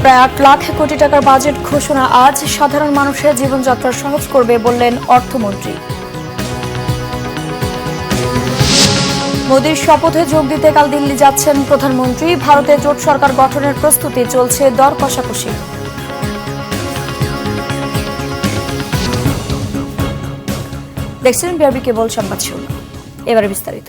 প্রায় ৮ লাখ কোটি টাকার বাজেট ঘোষণা আজ। সাধারণ মানুষের জীবনযাত্রা সহজ করবে বললেন অর্থমন্ত্রী। মোদির শপথে যোগ দিতে কাল দিল্লি যাচ্ছেন প্রধানমন্ত্রী। ভারতে জোট সরকার গঠনের প্রস্তুতি চলছে, দর কষাকষি। দেখছেন বিআরবি কেবল সংবাদ শুরু। এবারে বিস্তারিত।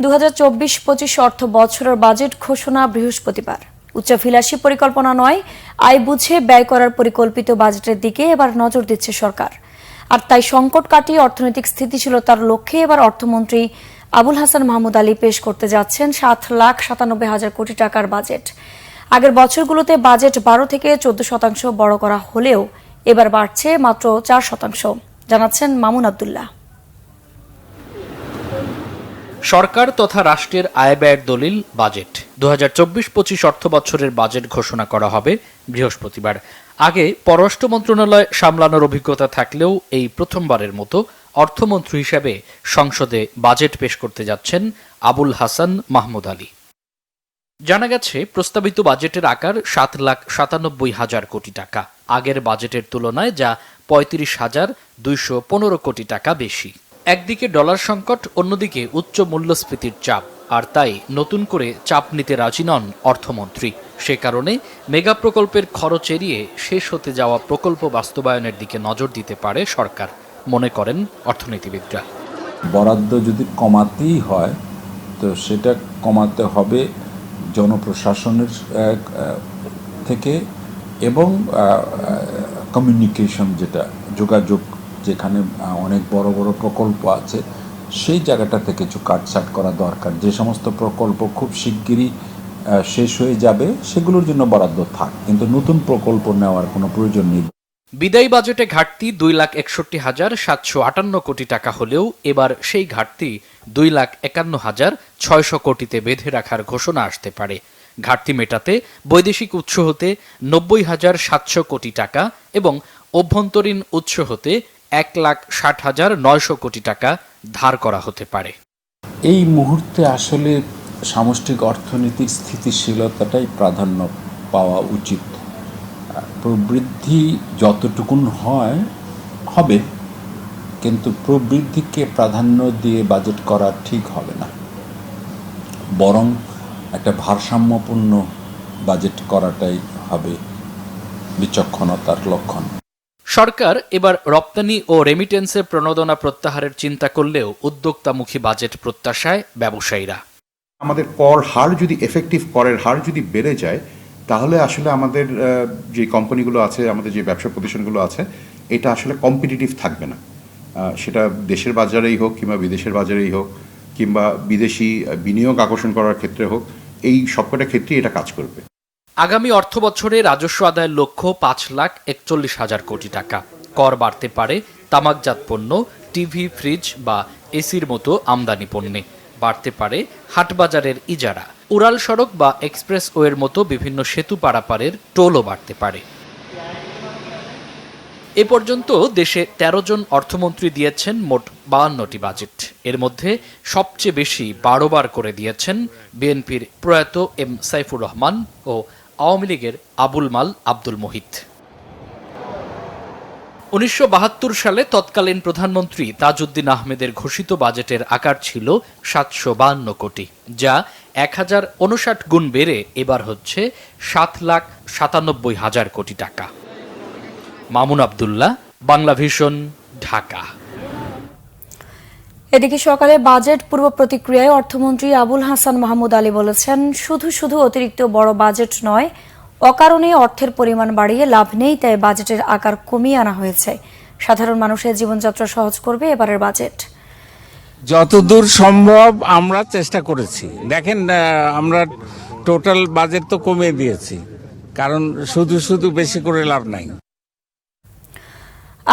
2024-25 অর্থ বছরের বাজেট ঘোষণা বৃহস্পতিবার। উচ্চাভিলাষী পরিকল্পনা নয়, আয় বুঝে ব্যয় করার পরিকল্পিত বাজেটের দিকে এবার নজর দিচ্ছে সরকার। আর তাই সংকট কাটিয়ে অর্থনৈতিক স্থিতিশীলতার লক্ষ্যে এবার অর্থমন্ত্রী আবুল হাসান মাহমুদ আলী পেশ করতে যাচ্ছেন 7,97,000 কোটি টাকার বাজেট। আগের বছরগুলোতে বাজেট 12 থেকে 14% বড় করা হলেও এবার বাড়ছে মাত্র 4%, জানাচ্ছেন মামুন আব্দুল্লাহ। সরকার তথা রাষ্ট্রের আয় ব্যয়ের দলিল বাজেট 2024-25 অর্থ বছরের বাজেট ঘোষণা করা হবে বৃহস্পতিবার। আগে পররাষ্ট্র মন্ত্রণালয় সামলানোর অভিজ্ঞতা থাকলেও এই প্রথমবারের মতো অর্থমন্ত্রী হিসেবে সংসদে বাজেট পেশ করতে যাচ্ছেন আবুল হাসান মাহমুদ আলী। জানা গেছে, প্রস্তাবিত বাজেটের আকার 7,97,000 কোটি টাকা। আগের বাজেটের তুলনায় যা 35,215 কোটি টাকা বেশি। একদিকে ডলার সংকট, অন্যদিকে উচ্চ মূল্যস্ফীতির চাপ, আর তাই নতুন করে চাপ নিতে রাজি নন অর্থমন্ত্রী। সে কারণে মেগা প্রকল্পের খরচ এড়িয়ে শেষ হতে যাওয়া প্রকল্প বাস্তবায়নের দিকে নজর দিতে পারে সরকার, মনে করেন অর্থনীতিবিদরা। বরাদ্দ যদি কমাতেই হয় তো সেটা কমাতে হবে জনপ্রশাসনের থেকে এবং কমিউনিকেশন, যেটা যোগাযোগ, যেখানে অনেক বড় বড় প্রকল্প আছে সেই জায়গাটা থেকে কিছু কাটছাট করা দরকার। যে সমস্ত প্রকল্প খুব শিগগিরই শেষ হয়ে যাবে সেগুলোর জন্য বরাদ্দ থাক, কিন্তু নতুন প্রকল্প নেওয়ার কোনো প্রয়োজন নেই। বিদায়ী বাজেটে ঘাটতি 2,61,758 কোটি টাকা হলেও এবার সেই ঘাটতি 2,51,600 কোটিতে বেঁধে রাখার ঘোষণা আসতে পারে। ঘাটতি মেটাতে বৈদেশিক উৎস হতে 90,700 কোটি টাকা এবং অভ্যন্তরীণ উৎস হতে 1,60,900 কোটি টাকা ধার করা হতে পারে। এই মুহূর্তে আসলে সামষ্টিক অর্থনৈতিক স্থিতিশীলতাটাই প্রাধান্য পাওয়া উচিত। প্রবৃদ্ধি যতটুকুন হবে, কিন্তু প্রবৃদ্ধিকে প্রাধান্য দিয়ে বাজেট করা ঠিক হবে না, বরং একটা ভারসাম্যপূর্ণ বাজেট করাটাই হবে বিচক্ষণতার লক্ষণ। সরকার এবার রপ্তানি ও রেমিটেন্সের প্রণোদনা প্রত্যাহারের চিন্তা করলেও উদ্যোক্তামুখী বাজেট প্রত্যাশায় ব্যবসায়ীরা। আমাদের কর হার যদি এফেক্টিভ করের হার যদি বেড়ে যায়, তাহলে আসলে আমাদের যে কোম্পানিগুলো আছে, আমাদের যে ব্যবসা প্রতিষ্ঠানগুলো আছে, এটা আসলে কম্পিটিটিভ থাকবে না। সেটা দেশের বাজারেই হোক কিংবা বিদেশের বাজারেই হোক কিংবা বিদেশি বিনিয়োগ আকর্ষণ করার ক্ষেত্রে হোক, এই সবকটা ক্ষেত্রেই এটা কাজ করবে। আগামী অর্থ বছরে রাজস্ব আদায়ের লক্ষ্য 5,41,000 কোটি টাকা। কর বাড়তে পারে তামাকজাত পণ্য, টিভি, ফ্রিজ বা এসির মতো আমদানি পণ্যে। বাড়তে পারে হাটবাজারের ইজারা, উড়াল সড়ক বা এক্সপ্রেসওয়ের মতো বিভিন্ন সেতু পারাপারের টোলও বাড়তে পারে। এ পর্যন্ত দেশে 13 জন অর্থমন্ত্রী দিয়েছেন মোট 52টি বাজেট। এর মধ্যে সবচেয়ে বেশি 12 বার করে দিয়েছেন বিএনপির প্রয়াত এম সাইফুর রহমান ও আওয়ামী লীগের আবুল মাল আব্দুল মুহিত। 1972 সালে তৎকালীন প্রধানমন্ত্রী তাজউদ্দিন আহমেদের ঘোষিত বাজেটের আকার ছিল 752 কোটি, যা 1059 গুণ বেড়ে এবার হচ্ছে 7,97,000 কোটি টাকা। মামুন আব্দুল্লাহ, বাংলা ভিশন, ঢাকা। এদিকে সকালে বাজেট পূর্ব প্রতিক্রিয়ায় অর্থমন্ত্রী আবুল হাসান মাহমুদ আলী বলেছেন, শুধু অতিরিক্ত বড় বাজেট নয়, অকারণে অর্থের পরিমাণ বাড়িয়ে লাভ নেই, তাই বাজেটের আকার কমিয়ে আনা হয়েছে। সাধারণ মানুষের জীবনযাত্রা সহজ করবে এবারের বাজেট। যতদূর সম্ভব আমরা চেষ্টা করেছি। দেখেন, আমরা টোটাল বাজেট তো কমিয়ে দিয়েছি, কারণ শুধু বেশি করে লাভ নাই।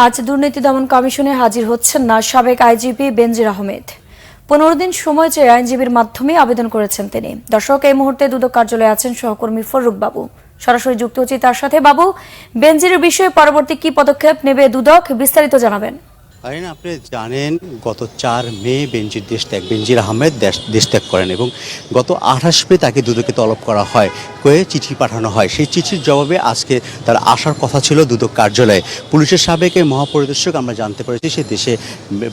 আজ দুর্নীতি দমন কমিশনে হাজির হচ্ছেন না সাবেক আইজিপি বেনজির আহমেদ। 15 দিন সময় চেয়ে আইনজীবীর মাধ্যমে আবেদন করেছেন তিনি। দর্শক, এই মুহূর্তে দুদক কার্যালয়ে আছেন সহকর্মী ফররুখ বাবু, সরাসরি যুক্ত হচ্ছি তার সাথে। বাবু, বেনজিরের বিষয়ে পরবর্তী কি পদক্ষেপ নেবে দুদক, বিস্তারিত জানাবেন। আপনি জানেন, গত 4 মে বেনজির আহমেদ দেশ ত্যাগ করেন এবং গত 28 মে তাকে দুদকে তলব করা হয় করে চিঠি পাঠানো হয়। সেই চিঠির জবাবে আজকে তার আসার কথা ছিল দুদক কার্যালয়ে। পুলিশের সাবেক এই মহাপরিদর্শক আমরা জানতে পেরেছি সে দেশে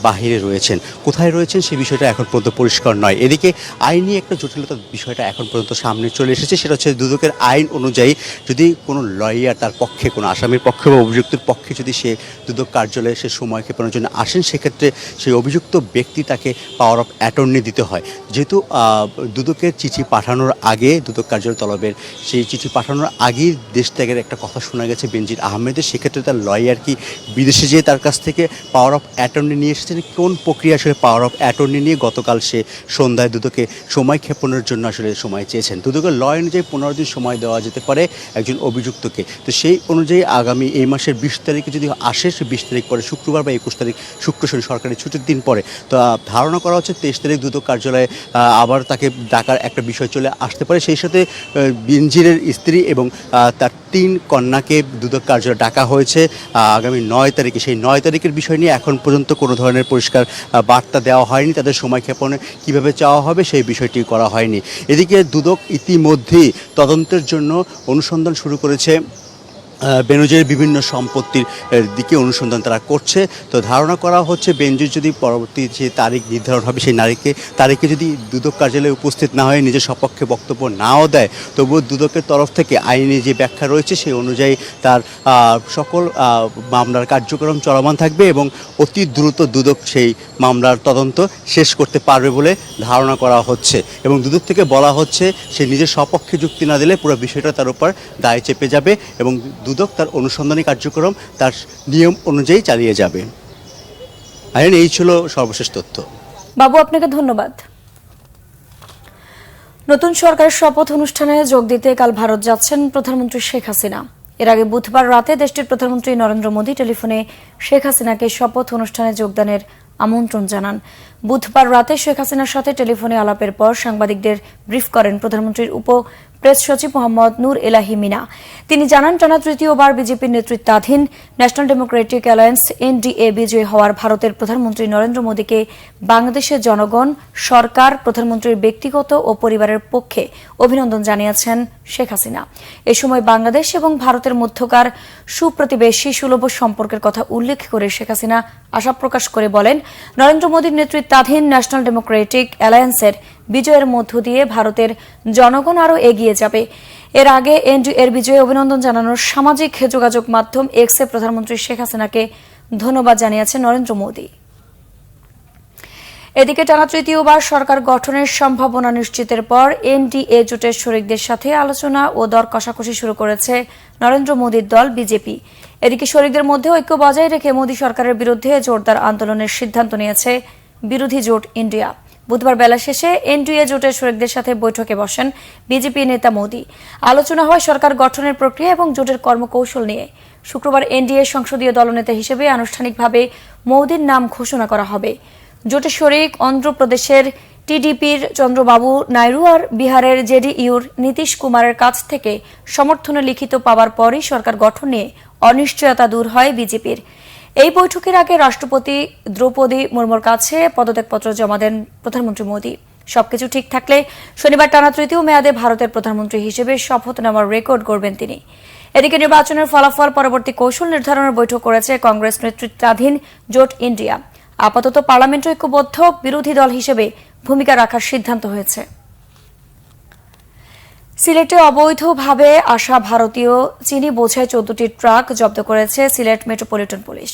বাহিরে রয়েছেন, কোথায় রয়েছেন সে বিষয়টা এখন পর্যন্ত পরিষ্কার নয়। এদিকে আইনি একটা জটিলতার বিষয়টা এখন পর্যন্ত সামনে চলে এসেছে, সেটা হচ্ছে দুদকের আইন অনুযায়ী যদি কোনো লয়ার তার পক্ষে, কোনো আসামির পক্ষে বা অভিযুক্তের পক্ষে যদি সে দুদক কার্যালয়ে সে সময় ক্ষেপণের জন্য আসেন, সেক্ষেত্রে সেই অভিযুক্ত ব্যক্তি তাকে পাওয়ার অফ অ্যাটর্নি দিতে হয়। যেহেতু দুদকের চিঠি পাঠানোর আগে, দুদক কার্যালয় তলবের সেই চিঠি পাঠানোর আগেই দেশ ত্যাগের একটা কথা শোনা গেছে বেনজির আহমেদের, সেক্ষেত্রে তার লয়ার কি বিদেশে যেয়ে তার কাছ থেকে পাওয়ার অফ অ্যাটর্নি নিয়ে এসেছেন, কোন প্রক্রিয়া আসলে পাওয়ার অফ অ্যাটর্নি নিয়ে গতকাল সে সন্ধ্যায় দুদকে সময় ক্ষেপণের জন্য আসলে সময় চেয়েছেন। দুদকের ল অনুযায়ী 15 দিন সময় দেওয়া যেতে পারে একজন অভিযুক্তকে। তো সেই অনুযায়ী আগামী এই মাসের 20 তারিখে যদি আসে, সে 20 তারিখ পরে শুক্রবার বা 21 তারিখ শুক্র শনি সরকারি ছুটির দিন পরে, তো ধারণা করা হচ্ছে 23 তারিখ দুদক কার্যালয়ে আবার তাকে ডাকার একটা বিষয় চলে আসতে পারে। সেই সাথে বেনজিরের স্ত্রী এবং তার 3 কন্যাকে দুদক কার্যালয়ে ডাকা হয়েছে আগামী 9 তারিখে। সেই 9 তারিখের বিষয় নিয়ে এখন পর্যন্ত কোনো ধরনের পরিষ্কার বার্তা দেওয়া হয়নি। তাদের সময় ক্ষেপণে কীভাবে চাওয়া হবে সেই বিষয়টি করা হয়নি। এদিকে দুদক ইতিমধ্যেই তদন্তের জন্য অনুসন্ধান শুরু করেছে, বেনজিরের বিভিন্ন সম্পত্তির দিকে অনুসন্ধান তারা করছে। তো ধারণা করা হচ্ছে বেনজির যদি পরবর্তী যে তারিখ নির্ধারণ হবে সেই তারিখে যদি দুদক কার্যালয়ে উপস্থিত না হয়ে নিজের সপক্ষে বক্তব্য নাও দেয়, তবুও দুদকের তরফ থেকে আইনি যে ব্যাখ্যা রয়েছে সেই অনুযায়ী তার সকল মামলার কার্যক্রম চলমান থাকবে এবং অতি দ্রুত দুদক সেই মামলার তদন্ত শেষ করতে পারবে বলে ধারণা করা হচ্ছে। এবং দুদক থেকে বলা হচ্ছে সে নিজের সপক্ষে যুক্তি না দিলে পুরো বিষয়টা তার উপর দায় চেপে যাবে এবং দুদক তার অনুসন্ধানী কার্যক্রম তার নিয়ম অনুযায়ী চালিয়ে যাবে। আইন এই ছিল সর্বশেষ তথ্য। বাবু, আপনাকে ধন্যবাদ। নতুন সরকারের শপথ অনুষ্ঠানে যোগ দিতে কাল ভারত যাচ্ছেন প্রধানমন্ত্রী শেখ হাসিনা। এর আগে বুধবার রাতে দেশটির প্রধানমন্ত্রী নরেন্দ্র মোদী টেলিফোনে শেখ হাসিনাকে শপথ অনুষ্ঠানে যোগদানের আমন্ত্রণ জানান। বুধবার রাতে শেখ হাসিনার সাথে টেলিফোনে আলাপের পর সাংবাদিকদের ব্রিফ করেন প্রধানমন্ত্রীর উপ প্রেস সচিব মোহাম্মদ নূর এলাহি মিনা। তিনি জানান, টানা তৃতীয়বার বিজেপির নেতৃত্বাধীন ন্যাশনাল ডেমোক্রেটিক অ্যালায়েন্স এনডিএ বিজয়ী হওয়ার ভারতের প্রধানমন্ত্রী নরেন্দ্র মোদীকে বাংলাদেশের জনগণ, সরকার, প্রধানমন্ত্রীর ব্যক্তিগত ও পরিবারের পক্ষে অভিনন্দন জানিয়েছেন শেখ হাসিনা। এ সময় বাংলাদেশ এবং ভারতের মধ্যকার সুপ্রতিবেশী সুলভ সম্পর্কের কথা উল্লেখ করে শেখ হাসিনা আশা প্রকাশ করে বলেন, নরেন্দ্র মোদীর নেতৃত্বাধীন ন্যাশনাল ডেমোক্রেটিক অ্যালায়েন্সের বিজয়ের মধ্য দিয়ে ভারতের জনগণ আরও এগিয়ে যাবে। এর আগে এনডিএর বিজয়ে অভিনন্দন জানানোর সামাজিক যোগাযোগ মাধ্যম এক্সে প্রধানমন্ত্রী শেখ হাসিনাকে ধন্যবাদ জানিয়েছেন নরেন্দ্র মোদী। এদিকে টানা তৃতীয়বার সরকার গঠনের সম্ভাবনা নিশ্চিতের পর এনডিএ জোটের শরিকদের সাথে আলোচনা ও দর কষাকষি শুরু করেছে নরেন্দ্র মোদীর দল বিজেপি। এদিকে শরিকদের মধ্যে ঐক্য বজায় রেখে মোদী সরকারের বিরুদ্ধে জোরদার আন্দোলনের সিদ্ধান্ত নিয়েছে বিরোধী জোট ইন্ডিয়া। বুধবার বেলা শেষে এনডিএ জোটের শরিকদের সাথে বৈঠকে বসেন বিজেপি নেতা মোদী। আলোচনা হয় সরকার গঠনের প্রক্রিয়া এবং জোটের কর্মকৌশল নিয়ে। শুক্রবার এনডিএ সংসদীয় দলনেতা হিসেবে আনুষ্ঠানিকভাবে মোদীর নাম ঘোষণা করা হবে। জোটের শরিক অন্ধ্রপ্রদেশের টিডিপির চন্দ্রবাবু নাইডু আর বিহারের জেডিইউর নীতিশ কুমারের কাছ থেকে সমর্থনে লিখিত পাওয়ার পরই সরকার গঠন নিয়ে অনিশ্চয়তা দূর হয় বিজেপির। এই বৈঠকের আগে রাষ্ট্রপতি দ্রৌপদী মুর্মুর কাছে পদত্যাগপত্র জমা দেন প্রধানমন্ত্রী মোদী। সবকিছু ঠিক থাকলে শনিবার টানা তৃতীয় মেয়াদে ভারতের প্রধানমন্ত্রী হিসেবে শপথ নেওয়ার রেকর্ড গড়বেন তিনি। এদিকে নির্বাচনের ফলাফল পরবর্তী কৌশল নির্ধারণের বৈঠক করেছে কংগ্রেস নেতৃত্বাধীন জোট ইন্ডিয়া। আপাতত পার্লামেন্ট ঐক্যবদ্ধ বিরোধী দল হিসেবে ভূমিকা রাখার সিদ্ধান্ত হয়েছে। সিলেটে অবৈধভাবে আসা ভারতীয় চিনি বোঝাই 14টি ট্রাক জব্দ করেছে সিলেট মেট্রোপলিটন পুলিশ।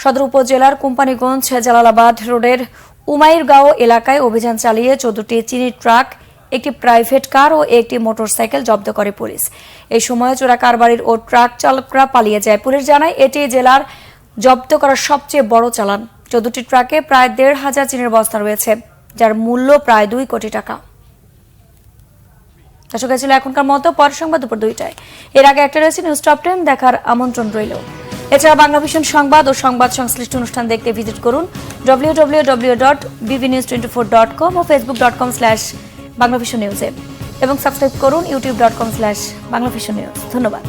সদর উপজেলার কোম্পানিগঞ্জ জালালাবাদ রোডের উমাইরগাঁও এলাকায় অভিযান চালিয়ে 14টি চিনি ট্রাক, একটি প্রাইভেট কার ও একটি মোটরসাইকেল জব্দ করে পুলিশ। এই সময় চোরা কারবারির ও ট্রাক চালকরা পালিয়ে যায়। পুলিশ জানায় এটি জেলার জব্দ করা সবচেয়ে বড় চালান। 14টি ট্রাকে প্রায় 1,500 চিনির বস্তা রয়েছে, যার মূল্য প্রায় 2 কোটি টাকা। দর্শক, ছিল এখনকার মতো। পরের সংবাদ দুপুর 2টায়। এর আগে একটা রয়েছে নিউজ টপ 10 দেখার আমন্ত্রণ রইল। এছাড়া বাংলাভিশন সংবাদ ও সংবাদ সংশ্লিষ্ট অনুষ্ঠান দেখতে ভিজিট করুন www.bbnews24.com ও facebook.com/বাংলাভিশন নিউজে এবং সাবস্ক্রাইব করুন youtube.com/বাংলাভিশন নিউজ। ধন্যবাদ।